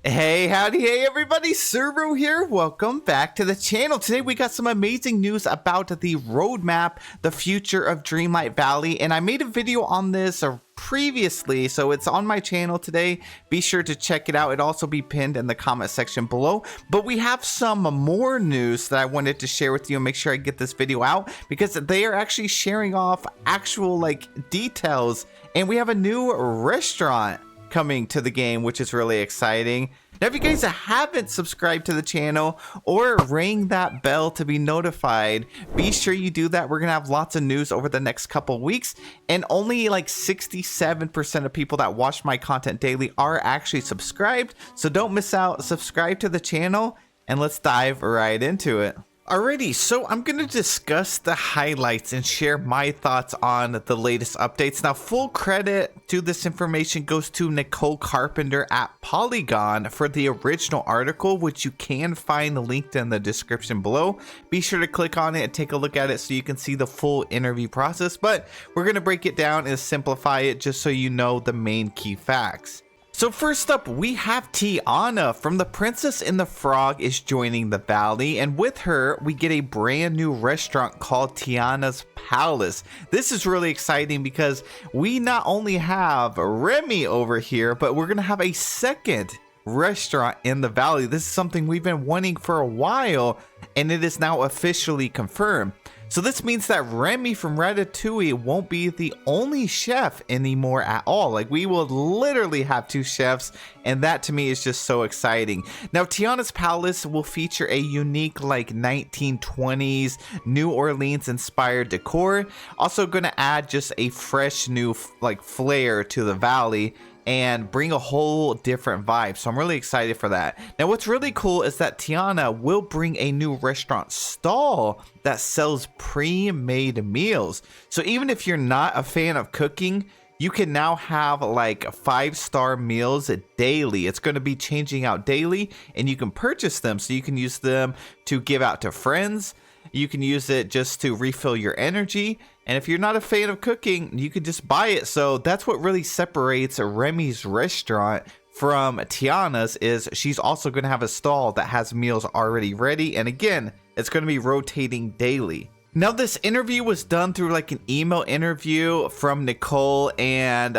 Hey, howdy, hey everybody, Servo here. Welcome back to the channel. Today we got some amazing news about the roadmap, the future of Dreamlight Valley, and I made a video on this previously, so it's on my channel today. Be sure to check it out. It'll also be pinned in the comment section below. But we have some more news that I wanted to share with you and make sure I get this video out because they are actually sharing off actual details, and we have a new restaurant coming to the game, which is really exciting. Now, if you guys haven't subscribed to the channel or ring that bell to be notified, be sure you do that. We're gonna have lots of news over the next couple weeks, and only like 67% of people that watch my content daily are actually subscribed, so don't miss out. Subscribe to the channel and let's dive right into it. Alrighty, so I'm going to discuss the highlights and share my thoughts on the latest updates. Now, full credit to this information goes to Nicole Carpenter at Polygon for the original article, which you can find linked in the description below. Be sure to click on it and take a look at it so you can see the full interview process, but we're going to break it down and simplify it just so you know the main key facts. So first up, we have Tiana from The Princess and the Frog is joining the valley, and with her, we get a brand new restaurant called Tiana's Palace. This is really exciting because we not only have Remy over here, but we're gonna have a second restaurant in the valley. This is something we've been wanting for a while, and it is now officially confirmed. So this means that Remy from Ratatouille won't be the only chef anymore at all. Like, we will literally have two chefs, and that to me is just so exciting. Now, Tiana's Palace will feature a unique 1920s New Orleans inspired decor. Also gonna add just a fresh new flair to the valley and bring a whole different vibe. So I'm really excited for that. Now, what's really cool is that Tiana will bring a new restaurant stall that sells pre-made meals. So even if you're not a fan of cooking, you can now have 5-star meals daily. It's going to be changing out daily, and you can purchase them. So you can use them to give out to friends. You can use it just to refill your energy. And if you're not a fan of cooking, you can just buy it. So that's what really separates Remy's restaurant from Tiana's, is she's also going to have a stall that has meals already ready. And again, it's going to be rotating daily. Now, this interview was done through an email interview from Nicole, and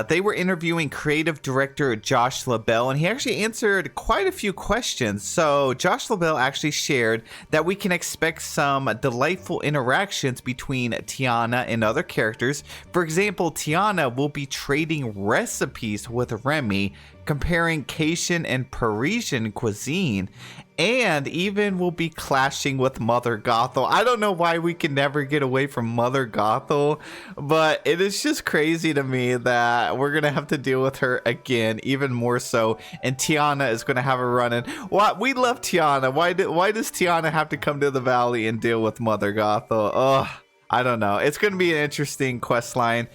they were interviewing creative director Josh LaBelle, and he actually answered quite a few questions. So Josh LaBelle actually shared that we can expect some delightful interactions between Tiana and other characters. For example, Tiana will be trading recipes with Remy, comparing Cajun and Parisian cuisine, and even will be clashing with Mother Gothel. I don't know why we can never get away from Mother Gothel, but it is just crazy to me that we're gonna have to deal with her again, even more so, and Tiana is gonna have a run-in. What? We love Tiana. Why does Tiana have to come to the valley and deal with Mother Gothel? Ugh, I don't know. It's gonna be an interesting quest line.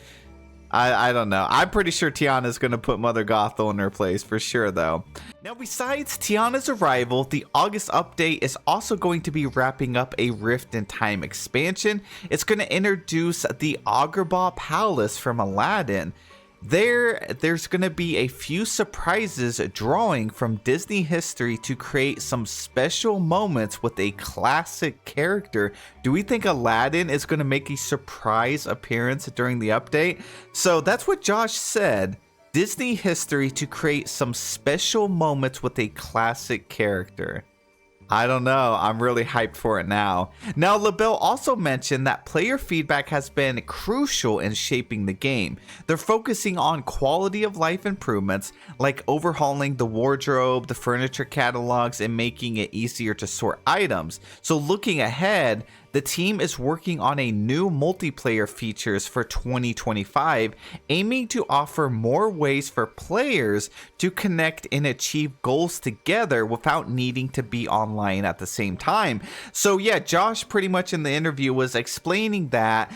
I don't know. I'm pretty sure Tiana's going to put Mother Gothel in her place for sure, though. Now, besides Tiana's arrival, the August update is also going to be wrapping up a Rift in Time expansion. It's going to introduce the Agrabah Palace from Aladdin. There's going to be a few surprises drawing from Disney history to create some special moments with a classic character. Do we think Aladdin is going to make a surprise appearance during the update? So that's what Josh said. Disney history to create some special moments with a classic character. I don't know. I'm really hyped for it now. Now, LaBelle also mentioned that player feedback has been crucial in shaping the game. They're focusing on quality of life improvements, like overhauling the wardrobe, the furniture catalogs, and making it easier to sort items. So looking ahead, the team is working on a new multiplayer features for 2025, aiming to offer more ways for players to connect and achieve goals together without needing to be online at the same time. So yeah, Josh pretty much in the interview was explaining that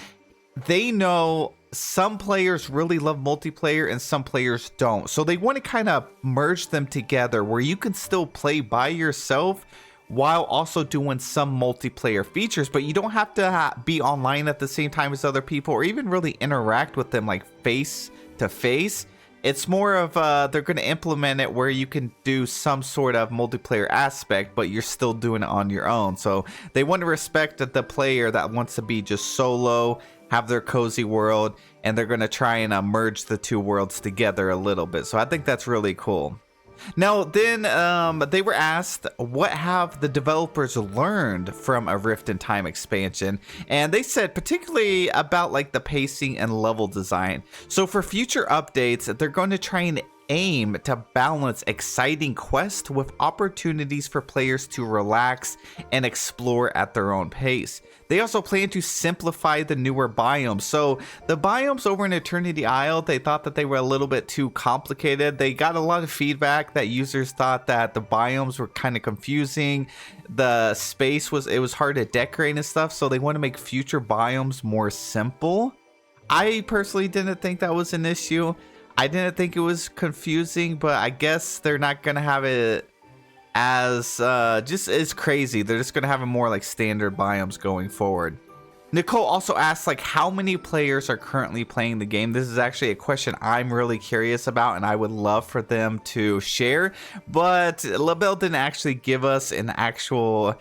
they know some players really love multiplayer and some players don't. So they want to kind of merge them together where you can still play by yourself while also doing some multiplayer features, but you don't have to be online at the same time as other people or even really interact with them face to face. It's more of they're going to implement it where you can do some sort of multiplayer aspect, but you're still doing it on your own. So they want to respect the player that wants to be just solo, have their cozy world, and they're going to try and merge the two worlds together a little bit. So I think that's really cool. Now, then they were asked, what have the developers learned from a Rift in Time expansion? And they said particularly about like the pacing and level design. So for future updates, they're going to try and aim to balance exciting quests with opportunities for players to relax and explore at their own pace. They also plan to simplify the newer biomes. So the biomes over in Eternity Isle, they thought that they were a little bit too complicated. They got a lot of feedback that users thought that the biomes were kind of confusing. The space was hard to decorate and stuff. So they want to make future biomes more simple. I personally didn't think that was an issue. I didn't think it was confusing, but I guess they're not going to have it as just as crazy. They're just going to have it more like standard biomes going forward. Nicole also asked like how many players are currently playing the game. This is actually a question I'm really curious about and I would love for them to share, but LaBelle didn't actually give us an actual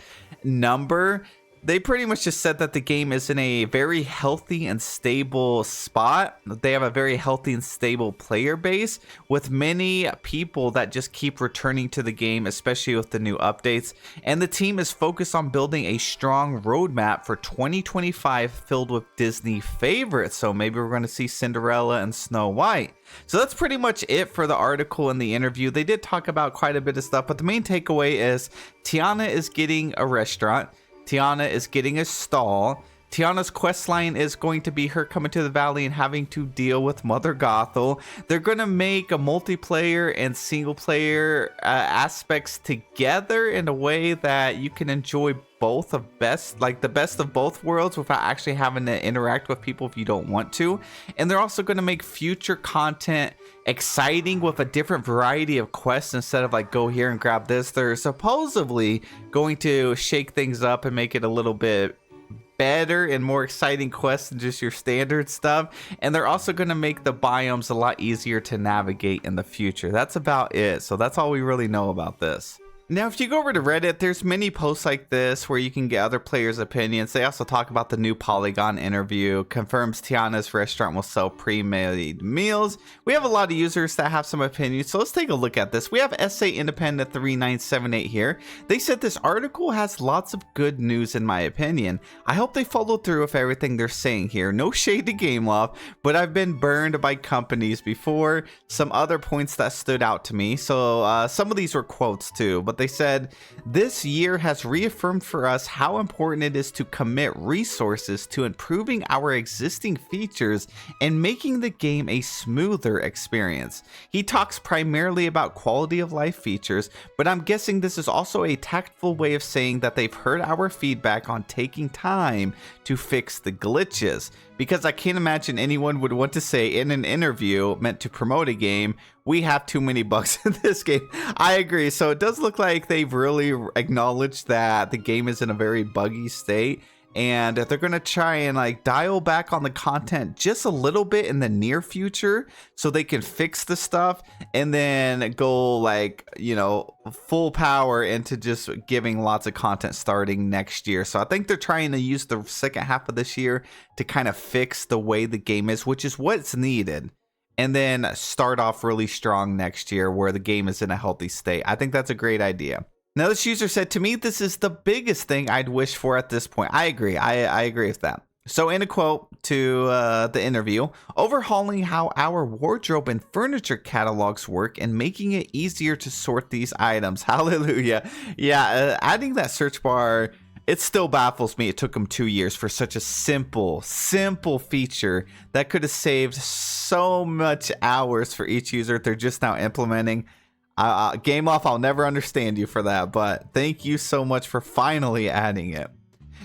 number. They pretty much just said that the game is in a very healthy and stable spot. They have a very healthy and stable player base with many people that just keep returning to the game, especially with the new updates. And the team is focused on building a strong roadmap for 2025 filled with Disney favorites. So maybe we're going to see Cinderella and Snow White. So that's pretty much it for the article and the interview. They did talk about quite a bit of stuff, but the main takeaway is Tiana is getting a restaurant. Tiana is getting a stall. Tiana's quest line is going to be her coming to the valley and having to deal with Mother Gothel. They're going to make a multiplayer and single player aspects together in a way that you can enjoy both of the best of both worlds without actually having to interact with people if you don't want to. And they're also going to make future content exciting with a different variety of quests instead of like go here and grab this. They're supposedly going to shake things up and make it a little bit better and more exciting quests than just your standard stuff. And they're also going to make the biomes a lot easier to navigate in the future. That's about it. So that's all we really know about this. Now, if you go over to Reddit, there's many posts like this where you can get other players' opinions. They also talk about the new Polygon interview, confirms Tiana's restaurant will sell pre-made meals. We have a lot of users that have some opinions, so let's take a look at this. We have SA Independent 3978 here. They said this article has lots of good news in my opinion. I hope they follow through with everything they're saying here. No shade to Gameloft, but I've been burned by companies before. Some other points that stood out to me. So some of these were quotes too, but they said, this year has reaffirmed for us how important it is to commit resources to improving our existing features and making the game a smoother experience. He talks primarily about quality of life features, but I'm guessing this is also a tactful way of saying that they've heard our feedback on taking time to fix the glitches. Because I can't imagine anyone would want to say in an interview meant to promote a game, we have too many bugs in this game. I agree. So it does look like they've really acknowledged that the game is in a very buggy state. And they're going to try and like dial back on the content just a little bit in the near future so they can fix the stuff and then go like, you know, full power into just giving lots of content starting next year. So I think they're trying to use the second half of this year to kind of fix the way the game is, which is what's needed. And then start off really strong next year where the game is in a healthy state. I think that's a great idea. Now, this user said, to me, this is the biggest thing I'd wish for at this point. I agree. I agree with that. So in a quote to the interview, overhauling how our wardrobe and furniture catalogs work and making it easier to sort these items. Hallelujah. Yeah, adding that search bar, it still baffles me. It took them 2 years for such a simple feature that could have saved so much hours for each user. They're just now implementing. Gameloft, I'll never understand you for that, but thank you so much for finally adding it.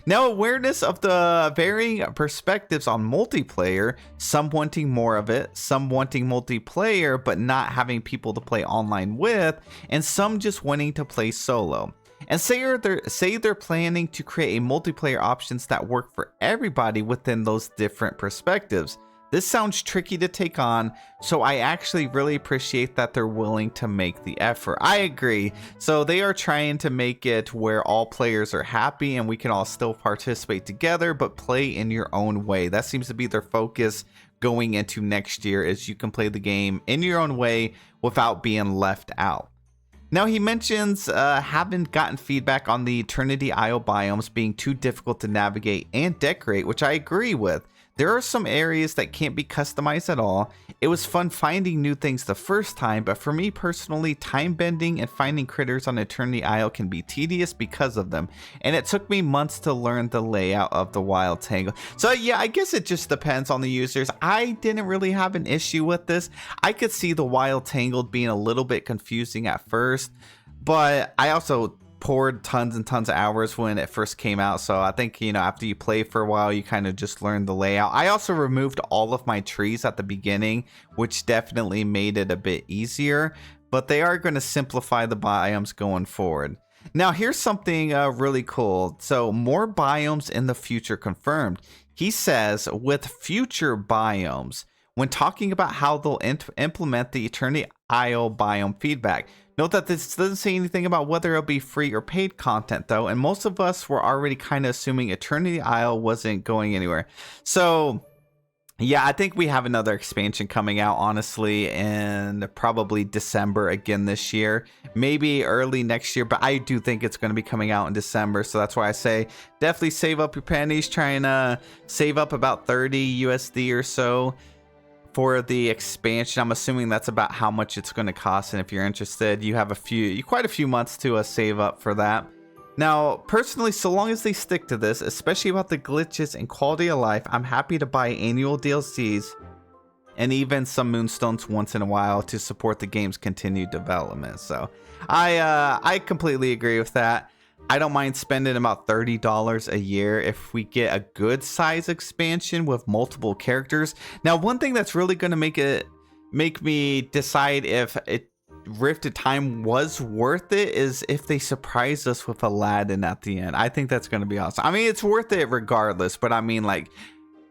Now, awareness of the varying perspectives on multiplayer, some wanting more of it, some wanting multiplayer but not having people to play online with, and some just wanting to play solo. And say they're planning to create a multiplayer options that work for everybody within those different perspectives. This sounds tricky to take on, so I actually really appreciate that they're willing to make the effort. I agree. So they are trying to make it where all players are happy and we can all still participate together, but play in your own way. That seems to be their focus going into next year, is you can play the game in your own way without being left out. Now he mentions haven't gotten feedback on the Eternity Isle biomes being too difficult to navigate and decorate, which I agree with. There are some areas that can't be customized at all. It was fun finding new things the first time, but for me personally, time bending and finding critters on Eternity Isle can be tedious because of them, and it took me months to learn the layout of the Wild Tangle. So yeah, I guess it just depends on the users. I didn't really have an issue with this. I could see the Wild Tangled being a little bit confusing at first, but I also poured tons and tons of hours when it first came out, so I think, you know, after you play for a while you kind of just learn the layout. I also removed all of my trees at the beginning, which definitely made it a bit easier, but they are going to simplify the biomes going forward. Now here's something really cool. So more biomes in the future confirmed. He says with future biomes, when talking about how they'll implement the Eternity Isle biome feedback. Note that this doesn't say anything about whether it'll be free or paid content though, and most of us were already kind of assuming Eternity Isle wasn't going anywhere. So yeah, I think we have another expansion coming out, honestly, in probably December again this year, maybe early next year, but I do think it's going to be coming out in December. So that's why I say definitely save up your pennies, trying to save up about 30 USD or so for the expansion. I'm assuming that's about how much it's going to cost, and if you're interested, you have quite a few months to save up for that. Now, personally, so long as they stick to this, especially about the glitches and quality of life, I'm happy to buy annual DLCs and even some moonstones once in a while to support the game's continued development. So I completely agree with that. I don't mind spending about $30 a year if we get a good size expansion with multiple characters. Now, one thing that's really going to make me decide if Rift of Time was worth it is if they surprise us with Aladdin at the end. I think that's going to be awesome. I mean, it's worth it regardless, but I mean, like,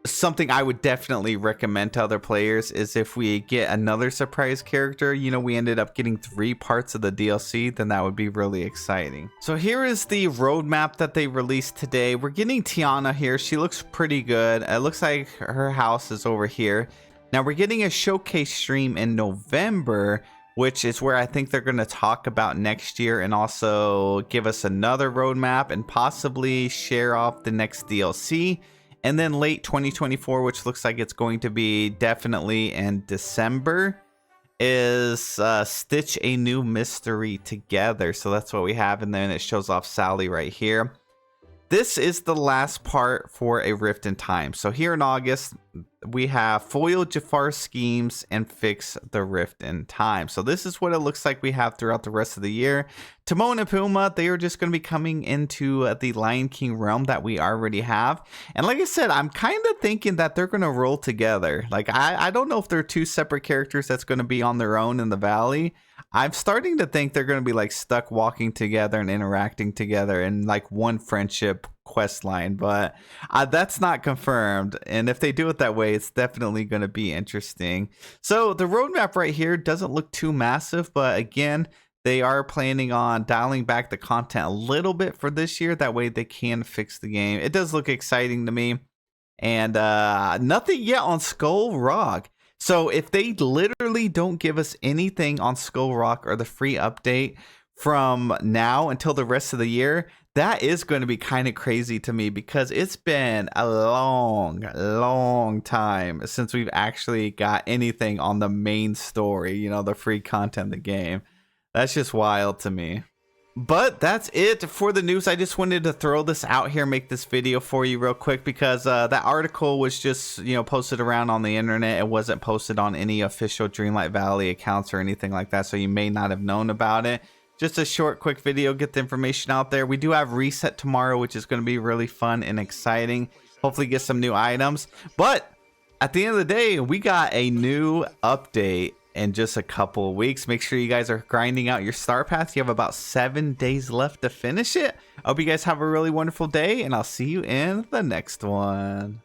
something I would definitely recommend to other players is if we get another surprise character. You know, we ended up getting 3 parts of the DLC, then that would be really exciting. So here is the roadmap that they released today. We're getting Tiana here. She looks pretty good. It looks like her house is over here. Now we're getting a showcase stream in November, which is where I think they're going to talk about next year and also give us another roadmap and possibly share off the next DLC. And then late 2024, which looks like it's going to be definitely in December, is Stitch a New Mystery Together. So that's what we have. And then it shows off Sally right here. This is the last part for a Rift in Time. So here in August, we have foil Jafar schemes and fix the Rift in Time. So this is what it looks like we have throughout the rest of the year. Timon and Pumbaa, they are just going to be coming into the Lion King realm that we already have. And like I said, I'm kind of thinking that they're going to roll together. Like, I don't know if they're 2 separate characters that's going to be on their own in the valley. I'm starting to think they're going to be like stuck walking together and interacting together in like one friendship quest line, but that's not confirmed. And if they do it that way, it's definitely going to be interesting. So the roadmap right here doesn't look too massive, but again, they are planning on dialing back the content a little bit for this year. That way they can fix the game. It does look exciting to me. And nothing yet on Skull Rock. So if they literally don't give us anything on Skull Rock or the free update from now until the rest of the year, that is going to be kind of crazy to me, because it's been a long time since we've actually got anything on the main story, you know, the free content of the game. That's just wild to me. But that's it for the news. I just wanted to throw this out here, make this video for you real quick, because that article was just, you know, posted around on the internet. It wasn't posted on any official Dreamlight Valley accounts or anything like that, so you may not have known about it. Just a short, quick video, get the information out there. We do have Reset tomorrow, which is going to be really fun and exciting. Hopefully get some new items. But at the end of the day, we got a new update in just a couple of weeks. Make sure you guys are grinding out your star paths. You have about 7 days left to finish it. I hope you guys have a really wonderful day, and I'll see you in the next one.